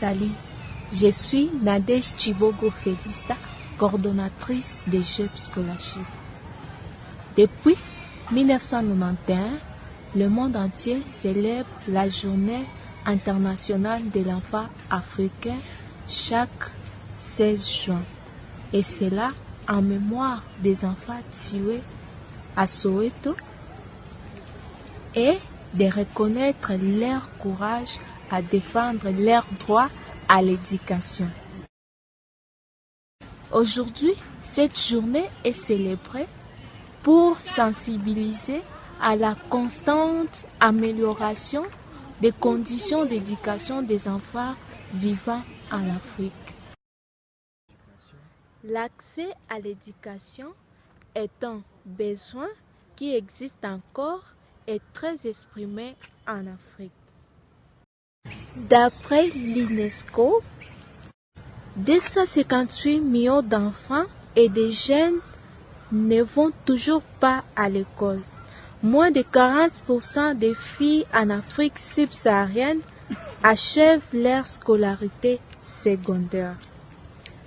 Salut, je suis Nadège Chibogo Félista, coordonnatrice des Jeux Scholarship. Depuis 1991, le monde entier célèbre la Journée internationale de l'enfant africain chaque 16 juin. Et cela en mémoire des enfants tués à Soweto et de reconnaître leur courage à défendre leur droit à l'éducation. Aujourd'hui, cette journée est célébrée pour sensibiliser à la constante amélioration des conditions d'éducation des enfants vivant en Afrique. L'accès à l'éducation est un besoin qui existe encore et très exprimé en Afrique. D'après l'UNESCO, 258 millions d'enfants et de jeunes ne vont toujours pas à l'école. Moins de 40% des filles en Afrique subsaharienne achèvent leur scolarité secondaire.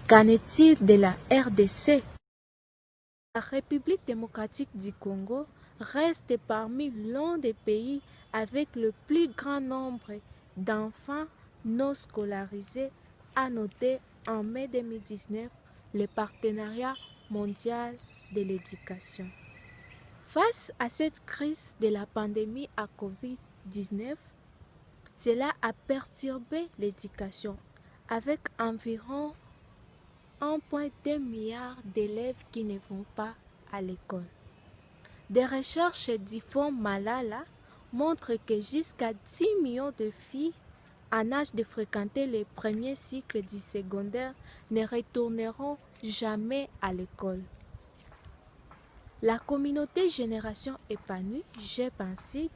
Qu'en est-il de la RDC? La République démocratique du Congo reste parmi l'un des pays avec le plus grand nombre d'enfants non scolarisés, a noté en mai 2019 le Partenariat mondial de l'éducation. Face à cette crise de la pandémie à COVID-19, cela a perturbé l'éducation avec environ 1,2 milliard d'élèves qui ne vont pas à l'école. Des recherches du Fonds Malala montrent que jusqu'à 10 millions de filles en âge de fréquenter les premiers cycles du secondaire ne retourneront jamais à l'école. La communauté Génération Épanouie, GEP en sigle,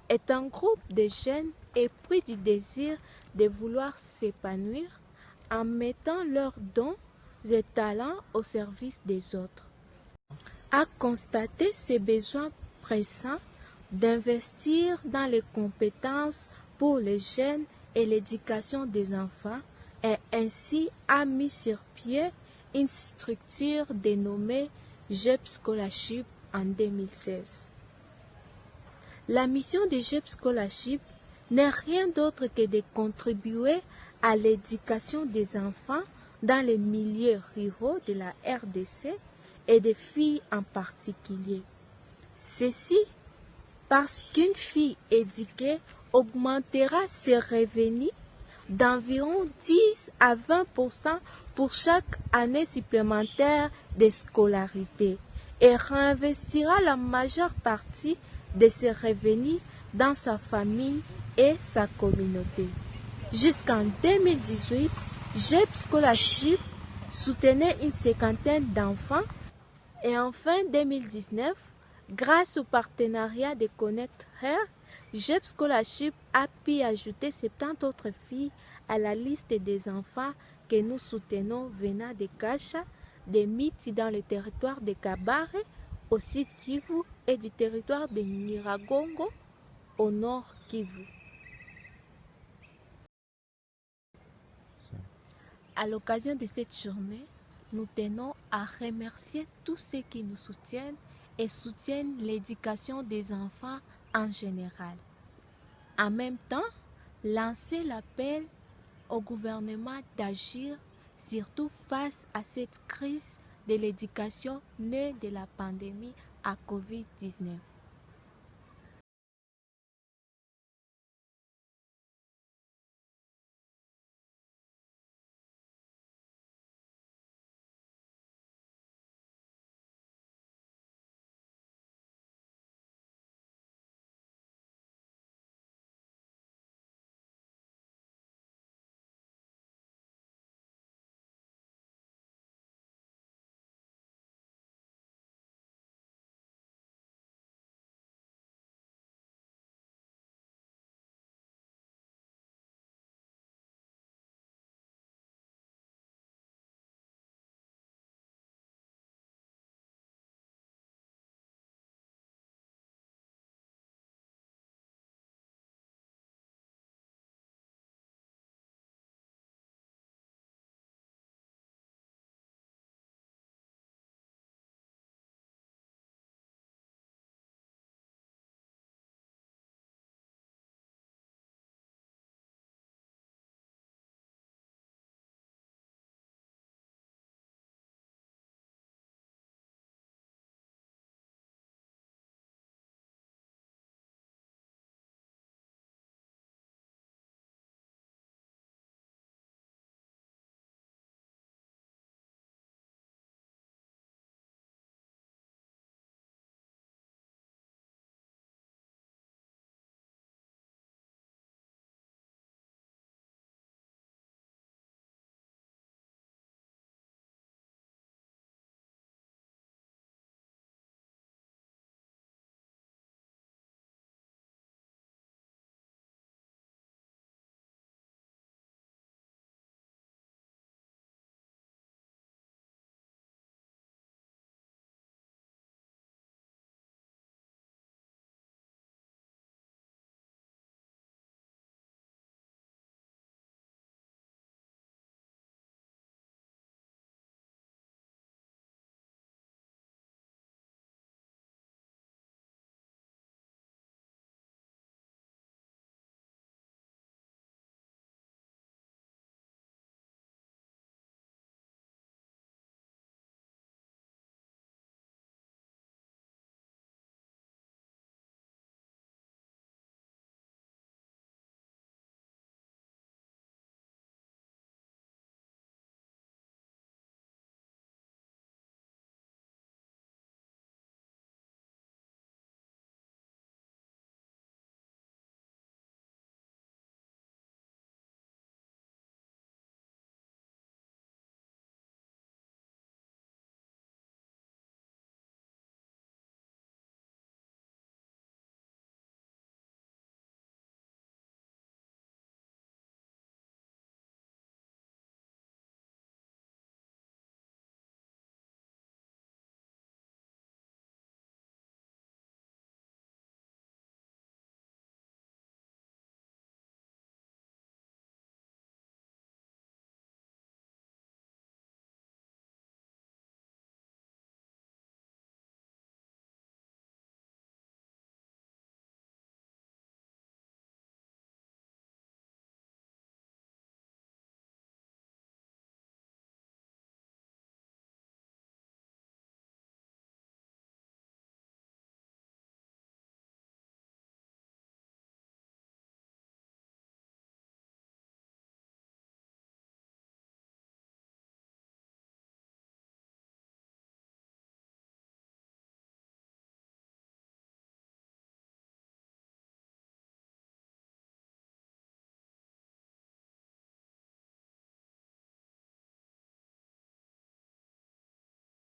est un groupe de jeunes épris du désir de vouloir s'épanouir en mettant leurs dons et talents au service des autres. A constaté ce besoin pressant d'investir dans les compétences pour les jeunes et l'éducation des enfants et ainsi a mis sur pied une structure dénommée GEP Scholarship en 2016. La mission de GEP Scholarship n'est rien d'autre que de contribuer à l'éducation des enfants dans les milieux ruraux de la RDC et des filles en particulier. Ceci parce qu'une fille éduquée augmentera ses revenus d'environ 10 à 20% pour chaque année supplémentaire de scolarité et réinvestira la majeure partie de ses revenus dans sa famille et sa communauté. Jusqu'en 2018, GEP Scholarship soutenait une cinquantaine d'enfants et en fin 2019, grâce au partenariat de Connect Her, GEP Scholarship a pu ajouter 70 autres filles à la liste des enfants que nous soutenons venant de Kasha, de Miti dans le territoire de Kabare, au sud Kivu et du territoire de Nyiragongo au nord Kivu. À l'occasion de cette journée, nous tenons à remercier tous ceux qui nous soutiennent et soutiennent l'éducation des enfants en général. En même temps, lancer l'appel au gouvernement d'agir, surtout face à cette crise de l'éducation née de la pandémie à COVID-19.